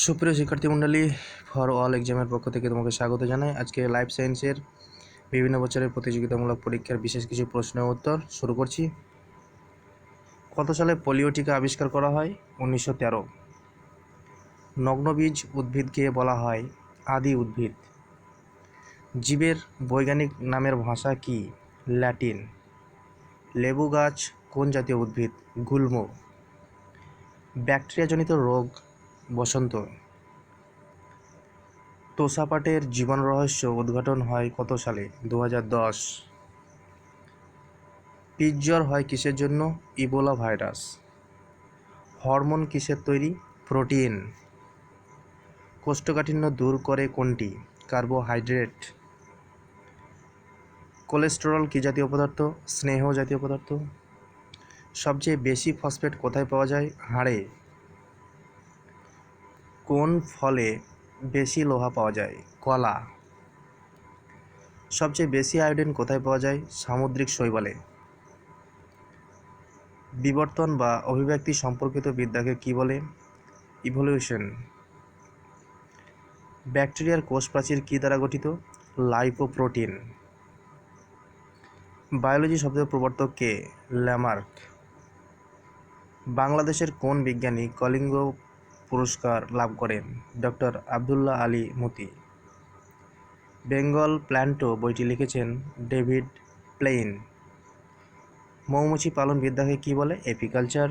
সুপ্রিয় শিক্ষার্থীমণ্ডলী, for all এক্সামের পক্ষ থেকে তোমাকে স্বাগত জানাই। আজকে লাইফ সায়েন্সের বিভিন্ন বছরের প্রতিযোগিতামূলক পরীক্ষার বিশেষ কিছু প্রশ্ন উত্তর শুরু করছি। কত সালে পোলিও টিকা আবিষ্কার করা হয়? 1913। নগ্নবীজ উদ্ভিদকে বলা হয় আদি উদ্ভিদ। জীবের বৈজ্ঞানিক নামের ভাষা কি? ল্যাটিন। লেবু গাছ কোন জাতীয় উদ্ভিদ? গুল্ম। ব্যাকটেরিয়াজনিত রোগ বসন্ত। তোষা পাটের জীবন রহস্য উদ্ঘাটন হয় কত সালে? 2010। পিতজ্বর হয় কিসের জন্য? Ebola virus. হরমোন কিসের তৈরি? প্রোটিন। কোষ্ঠকাঠিন্য দূর করে কোনটি? কার্বোহাইড্রেট। কোলেস্টেরল কী জাতীয় পদার্থ? স্নেহ জাতীয় পদার্থ। সবচেয়ে বেশি ফসফেট কোথায় পাওয়া যায়? হাড়ে। কোন ফলে বেশি লোহা পাওয়া যায়? কলা। সবচেয়ে বেশি আয়োডিন কোথায় পাওয়া যায়? সামুদ্রিক শৈবালে। বিবর্তন বা অভিব্যক্তি সম্পর্কিত বিদ্যাকে কী বলে? ইভলিউশন। ব্যাকটেরিয়ার কোষ প্রাচীর কী দ্বারা গঠিত? লাইপোপ্রোটিন। বায়োলজি শব্দের প্রবর্তক কে? ল্যামার্ক। বাংলাদেশের কোন বিজ্ঞানী কলিঙ্গ পুরস্কার লাভ করেন? ডক্টর আবদুল্লাহ আলী মতি। বেঙ্গল প্ল্যান্টো বইটি লিখেছেন ডেভিড প্লেইন। মৌমাছি পালন বিদ্যাকে কী বলে? এপিকালচার।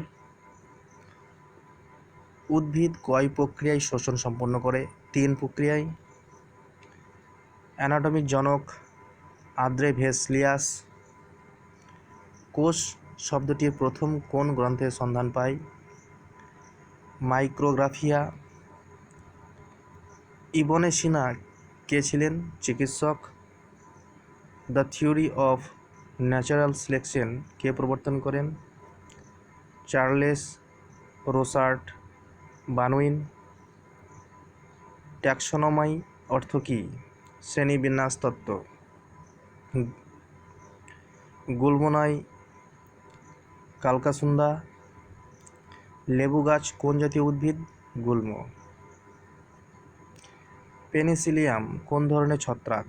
উদ্ভিদ কয় প্রক্রিয়ায় শ্বসন সম্পন্ন করে? 3 প্রক্রিয়ায়। অ্যানাটমিক জনক আন্দ্রে ভেসলিয়াস। কোষ শব্দটির প্রথম কোন গ্রন্থের সন্ধান পায়? মাইক্রোগ্রাফিয়া। ইবনে সিনা কে ছিলেন? চিকিৎসক। The theory of natural selection কে প্রবর্তন করেন? চার্লেস রোসার্ট বানউইন। ট্যাক্সোনমি অর্থ কী? শ্রেণীবিন্যাস তত্ত্ব। গুল্মনাই কালকাসুন্দা। লেবু গাছ কোন জাতীয় উদ্ভিদ? গুল্ম। পেনিসিলিয়াম কোন ধরনের ছত্রাক?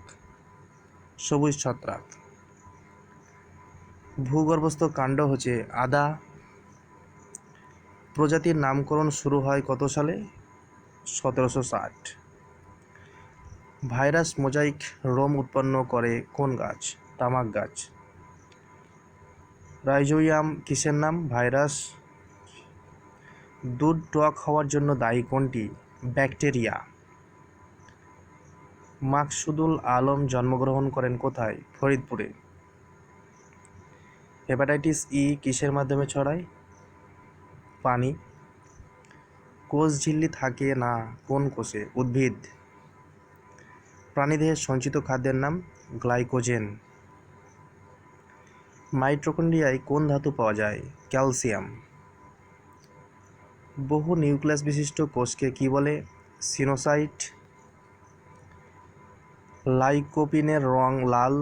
সবুজ ছত্রাক। ভূগর্ভস্থ কাণ্ড হচ্ছে আদা। প্রজাতির নামকরণ শুরু হয় কত সালে? 1760। ভাইরাস মোজাইক রোম উৎপন্ন করে কোন গাছ? তামাক গাছ। রাইজোবিয়াম কিসের নাম? ভাইরাস। দুধ টক হওয়ার জন্য দায়ী কোনটি? ব্যাকটেরিয়া। মাকসুদুল আলম জন্মগ্রহণ করেন কোথায়? ফরিদপুরে। হেপাটাইটিস ই কিসের মাধ্যমে ছড়ায়? পানি। কোষ ঝিল্লি থাকে না কোন কোষে? উদ্ভিদ। প্রাণীদেহের সঞ্চিত খাদ্যের নাম? গ্লাইকোজেন। মাইটোকন্ড্রিয়ায় কোন ধাতু পাওয়া যায়? ক্যালসিয়াম। বহু নিউক্লিয়াস বিশিষ্ট কোষকে কী বলে? সিনোসাইট। লাইকোপিনের রং লাল।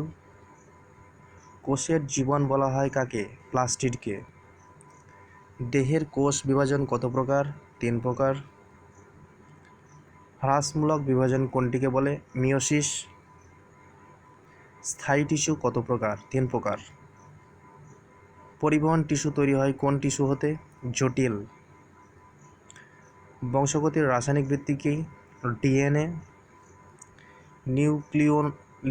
কোষের জীবন বলা হয় কাকে? প্লাস্টিডকে। দেহের কোষ বিভাজন কত প্রকার? 3 প্রকার। হ্রাসমূলক বিভাজন কোনটিকে বলে? মিয়োসিস। স্থায়ী টিস্যু কত প্রকার? 3 প্রকার। পরিবহন টিস্যু তৈরি হয় কোন টিস্যু হতে? জটিল। বংশগতির রাসায়নিক ভিত্তি কি? ডিএনএ।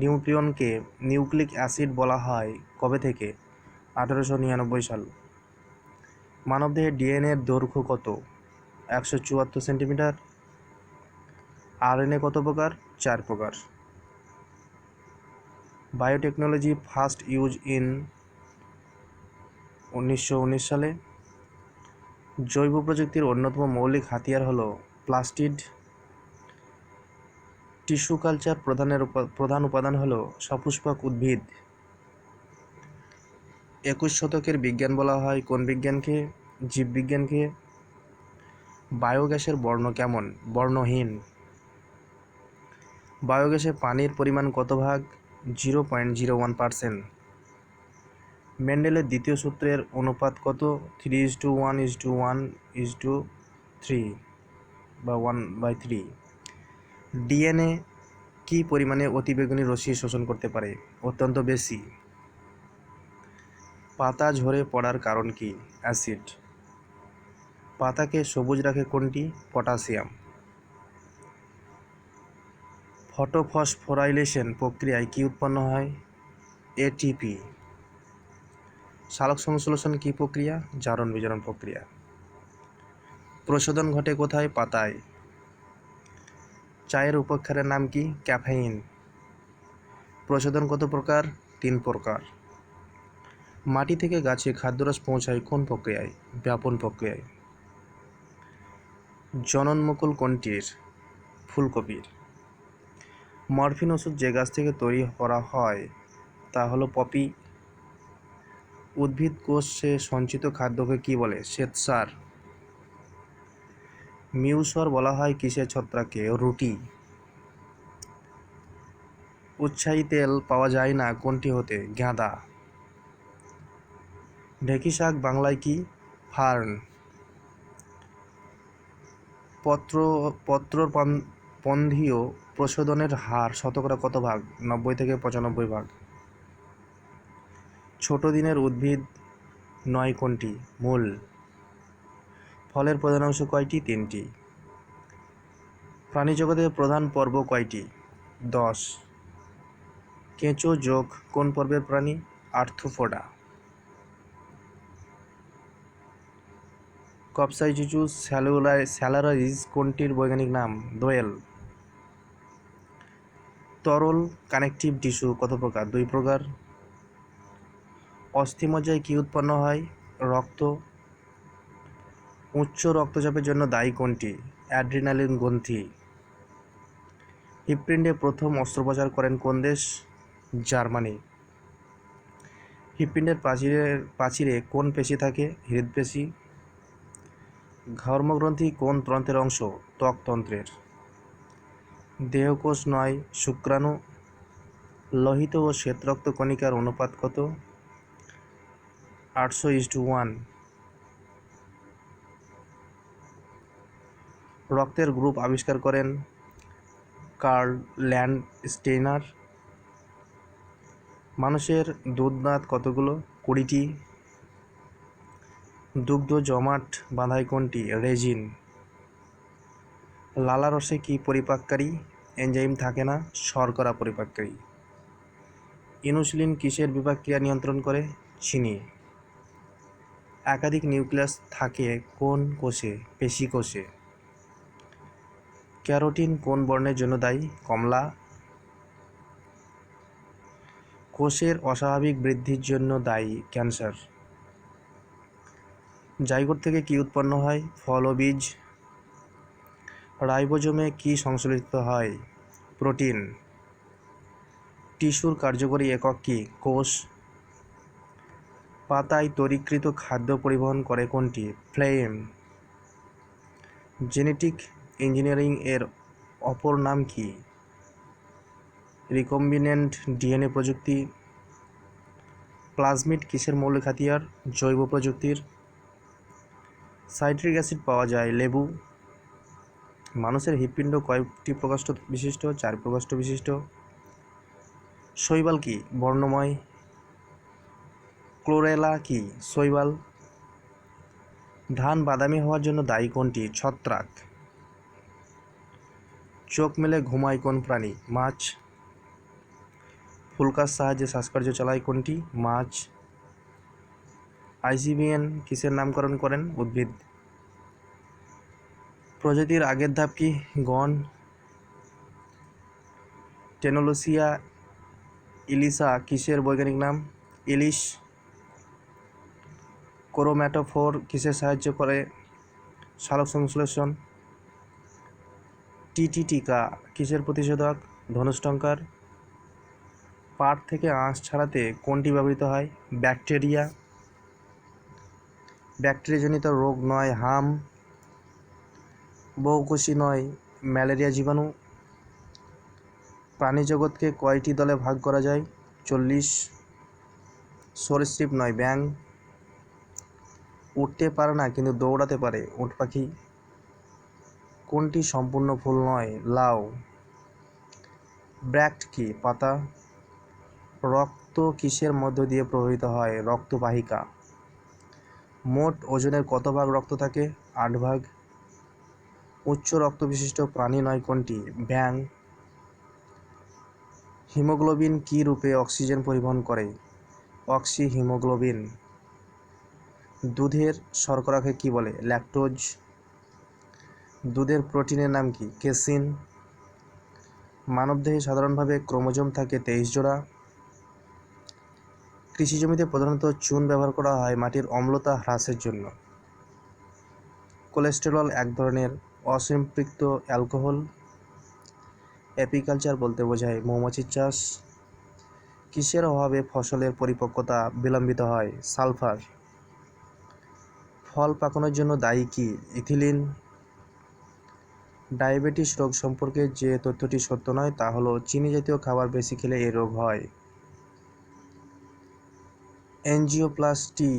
নিউক্লিয়নকে নিউক্লিক অ্যাসিড বলা হয় কবে থেকে? 1899 সাল। মানবদেহের ডিএনএর দৈর্ঘ্য কত? 174 সেন্টিমিটার। আরএনএ কত প্রকার? 4 প্রকার। বায়োটেকনোলজি ফার্স্ট ইউজ ইন 1919 সালে। জৈব প্রযুক্তির অন্যতম মৌলিক হাতিয়ার হলো প্লাস্টিড। টিস্যু কালচার প্রধান উপাদান হলো সপুষ্পক উদ্ভিদ। 21 শতকের বিজ্ঞান বলা হয় কোন বিজ্ঞানকে? জীববিজ্ঞানকে। বায়োগ্যাসের বর্ণ কেমন? বর্ণহীন। বায়োগ্যাসে পানির পরিমাণ কত ভাগ? 0.01%। মেন্ডেলের দ্বিতীয় সূত্রের অনুপাত কত? 3:1:1:3। বা 1/3। ডিএনএ কি পরিমাণে অতিবেগুনি রশ্মি শোষণ করতে পারে? অত্যন্ত বেশি। পাতা ঝরে পড়ার কারণ কি? অ্যাসিড। পাতাকে সবুজ রাখে কোনটি? পটাশিয়াম। ফটোফসফোরাইলেশন প্রক্রিয়ায় কি উৎপন্ন হয়? এটিপি। সালোক সংশ্লেষণ কি প্রক্রিয়া? জারণ বিজারণ প্রক্রিয়া। প্রশোধন ঘটে কোথায়? পাতায়। চায়ের উপক্ষারের নাম কি? ক্যাফেইন। প্রশোধন কত প্রকার? 3 প্রকার। মাটি থেকে গাছে খাদ্যরস পৌঁছায় কোন প্রক্রিয়ায়? ব্যাপন প্রক্রিয়ায়। জননমুকুল কোনটির? ফুলকপির। মরফিন ওষুধ যে গাছ থেকে তৈরি করা হয় তা হলো পপি। উদ্ভিদ কোষে সঞ্চিত খাদ্যকে কি বলে? শ্বেতসার। মিউসর বলা হয় কিসের ছত্রাককে? রুটি। উৎসাহী তেল পাওয়া যায় না কোনটি হতে? গাঁদা। ঢেঁকি শাক বাংলায় কি? ফার্ন। পত্রপন্থীয় প্রশোধনের হার শতকরা কত ভাগ? 90 থেকে 95 ভাগ। ছোট দিনের উদ্ভিদ নয় কোনটি? মূল। ফলের প্রধান অংশ কয়টি? 3টি। প্রাণীজগতের প্রধান পর্ব কয়টি? 10। কেঁচো যোগ কোন পর্বের প্রাণী? আর্থ্রোপোডা। কপসাইজিজুস স্যালারাইজ কোনটির বৈজ্ঞানিক নাম? দোয়েল। তরল কানেকটিভ টিস্যু কত প্রকার? 2 প্রকার। অস্থিমজ্জায় কি উৎপন্ন হয়? রক্ত। উচ্চ রক্তচাপের জন্য দায়ী কোনটি? অ্যাড্রিনালিন গ্রন্থি। হৃৎপিণ্ডে প্রথম অস্ত্রোপচার করেন কোন দেশ? জার্মানি। হৃৎপিণ্ডের প্রাচীরে কোন পেশি থাকে? হৃদপেশি। ঘর্মগ্রন্থি কোন তন্ত্রের অংশ? ত্বকতন্ত্রের। দেহকোষ নয় শুক্রাণু। লোহিত ও শ্বেতরক্ত কণিকার অনুপাত কত? 800:1। রক্তের গ্রুপ আবিষ্কার করেন কার্ল ল্যান্ডস্টেইনার। মানুষের দুধদাঁত কতগুলো? 20টি। দুগ্ধ জমাট বাঁধায় কোনটি? রেজিন। লালারসে কি পরিপাককারী এনজাইম থাকে না? শর্করা পরিপাককারী। ইনসুলিন কিসের বিপাক ক্রিয়া নিয়ন্ত্রণ করে? চিনি। একাধিক নিউক্লিয়াস থাকে কোন কোষে? পেশি কোষে। ক্যারোটিন কোন বর্ণের জন্য দায়ী? কমলা। কোষের অস্বাভাবিক বৃদ্ধির জন্য দায়ী ক্যান্সার। জাইগোট থেকে কি উৎপন্ন হয়? ফল ও বীজ। রাইবোজোমে কি সংশ্লেষিত হয়? প্রোটিন। টিস্যুর কার্যকরী একক কি? কোষ। পাতায় তরীকৃত খাদ্য পরিবহন করে কোনটি? ফ্লেম। জেনেটিক ইঞ্জিনিয়ারিং এর অপর নাম কি? রিকম্বিনেন্ট ডিএনএ প্রযুক্তি। প্লাজমিড কিসের মৌলিক হাতিয়ার? জৈব প্রযুক্তির। সাইট্রিক অ্যাসিড পাওয়া যায় লেবু। মানুষের হৃৎপিণ্ড কয়টি প্রকোষ্ঠ বিশিষ্ট? 4 প্রকোষ্ঠ বিশিষ্ট। শৈবাল কি? বর্ণময়। ক্লোরেলা কি? শৈবাল। ধান বাদামি হওয়ার জন্য দায়ী কোনটি? ছত্রাক। চোখ মেলে ঘুমায় কোন প্রাণী? মাছ। ফুলকার সাহায্যে শ্বাসকার্য চালায় কোনটি? মাছ। আইসিবিএন কিসের নামকরণ করেন? উদ্ভিদ। প্রজাতির আগের ধাপ কি? গণ। টেনোলোসিয়া ইলিশা কিসের বৈজ্ঞানিক নাম? ইলিশ। ক্রোম্যাটোফোর কিসের সাহায্য করে? সালোক সংশ্লেষণ। টিটি টিকা কিসের প্রতিষেধক? ধনুষ্টঙ্কার। পাট থেকে আঁশ ছাড়াতে কোনটি ব্যবহৃত হয়? ব্যাকটেরিয়া। ব্যাকটেরিয়াজনিত রোগ নয় হাম। বহুকোষী নয় ম্যালেরিয়া জীবাণু। প্রাণীজগৎকে কয়টি দলে ভাগ করা যায়? 40। সরীসৃপ নয় ব্যাঙ। উঠতে পারে না কিন্তু দৌড়াতে পারে উট পাখি কোনটি সম্পূর্ণ ফুল নয়? লাউ। ব্র্যাক্ট কি? পাতা। রক্ত কিসের মধ্য দিয়ে প্রবাহিত হয়? রক্তবাহিকা। মোট ওজনের কত ভাগ রক্ত থাকে? 8 ভাগ। উচ্চ রক্তবিশিষ্ট প্রাণী নয় কোনটি? ব্যাঙ। হিমোগ্লোবিন কি রূপে অক্সিজেন পরিবহন করে? অক্সিহিমোগ্লোবিন। দুধের শর্করাকে কি বলে? ল্যাকটোজ। দুধের প্রোটিনের নাম কি? কেসিন। মানবদেহে সাধারণভাবে ক্রোমোজোম থাকে 23 জোড়া। কৃষিজমিতে প্রধানত চুন ব্যবহার করা হয় মাটির অম্লতা হ্রাসের জন্য। কোলেস্টেরল এক ধরনের অসম্পৃক্ত অ্যালকোহল। অ্যাপিকালচার বলতে বোঝায় মৌমাছির চাষ। কিসের অভাবে ফসলের পরিপক্কতা বিলম্বিত হয়? সালফার। ফল পাকানোর জন্য দায়ী কি? ইথিলিন। ডায়াবেটিস রোগ সম্পর্কে যে তথ্যটি সত্য নয় তা হলো চিনি জাতীয় খাবার বেশি খেলে এই রোগ হয়। এনজিওপ্লাস্টি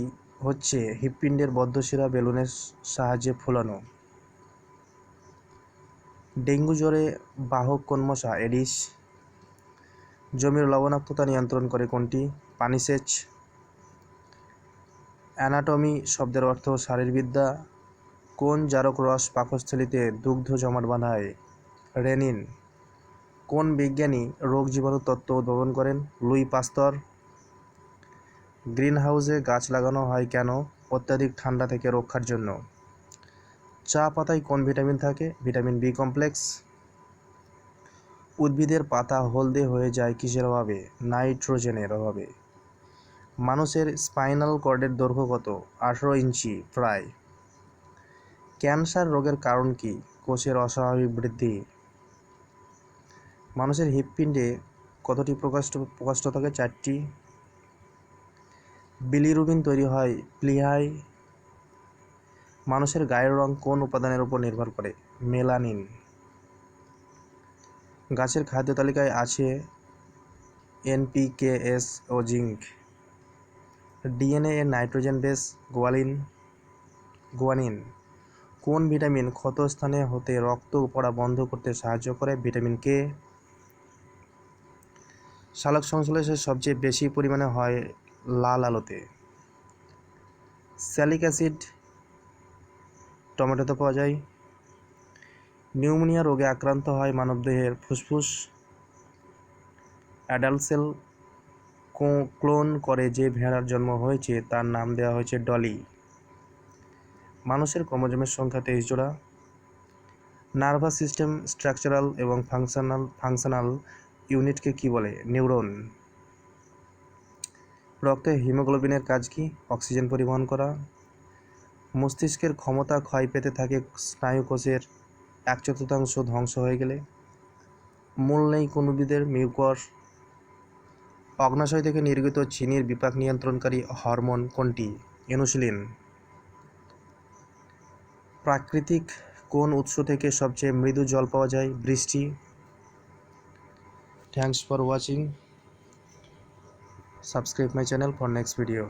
হচ্ছে হৃৎপিণ্ডের বদ্ধশিরা বেলুনের সাহায্যে ফোলানো। ডেঙ্গু জ্বরে বাহক কোন মশা? এডিস। জমির লবণাক্ততা নিয়ন্ত্রণ করে কোনটি? পানিসেচ। অ্যানাটমি শব্দের অর্থ শারীরবিদ্যা। কোন জারক রস পাকস্থলীতে দুগ্ধ জমাট বাঁধায়? রেনিন। কোন বিজ্ঞানী রোগ জীবাণু তত্ত্ব উদ্ভাবন করেন? লুই পাস্তর। গ্রিনহাউসে গাছ লাগানো হয় কেন? অত্যাধিক ঠান্ডা থেকে রক্ষার জন্য। চা পাতায় কোন ভিটামিন থাকে? Vitamin B complex. উদ্ভিদের পাতা হলদে হয়ে যায় কিসের অভাবে? নাইট্রোজেনের অভাবে। মানুষের স্পাইনাল কর্ডের দৈর্ঘ্য কত? 18 ইঞ্চি প্রায়। ক্যান্সার রোগের কারণ কি? কোষের অস্বাভাবিক বৃদ্ধি। মানুষের হৃৎপিণ্ডে কতটি প্রকোষ্ঠ থাকে? 4টি। বিলিরুবিন তৈরি হয় প্লীহায়। মানুষের গায়ের রং কোন উপাদানের উপর নির্ভর করে? মেলানিন। গাছের খাদ্য তালিকায় আছে NPK-S ও জিঙ্ক। ডিএনএ এর নাইট্রোজেন বেস গুয়ানিন। কোন ভিটামিন ক্ষত স্থানে হতে রক্ত পড়া বন্ধ করতে সাহায্য করে? Vitamin K. সালোক সংশ্লেষের সবচেয়ে বেশি পরিমাণে হয় লাল আলোতে। স্যালিক অ্যাসিড টমেটোতে পাওয়া যায়। নিউমোনিয়া রোগে আক্রান্ত হয় মানবদেহের ফুসফুস। অ্যাডাল্ট সেল ক্লোন করে যে ভেড়ার জন্ম হয়েছে তার নাম দেওয়া হয়েছে ডলি। মানুষের ক্রোমোজোমের সংখ্যা 23 জোড়া। নার্ভাস সিস্টেম স্ট্রাকচারাল এবং ফাংশনাল ইউনিটকে কি বলে? নিউরন। রক্তে হিমোগ্লোবিনের কাজ কি? অক্সিজেন পরিবহন করা। মস্তিষ্কের ক্ষমতা ক্ষয় পেতে থাকে স্নায়ুকোষের 1/4 ধ্বংস হয়ে গেলে। মূল নেই কোন উদ্ভিদের? মিউকস। অগ্নাশয় থেকে নির্গত চিনির বিপাক নিয়ন্ত্রণকারী হরমোন কোনটি? ইনসুলিন। প্রাকৃতিক কোন উৎস থেকে সবচেয়ে মৃদু জল পাওয়া যায়? বৃষ্টি। Thanks for watching. Subscribe my channel for next video.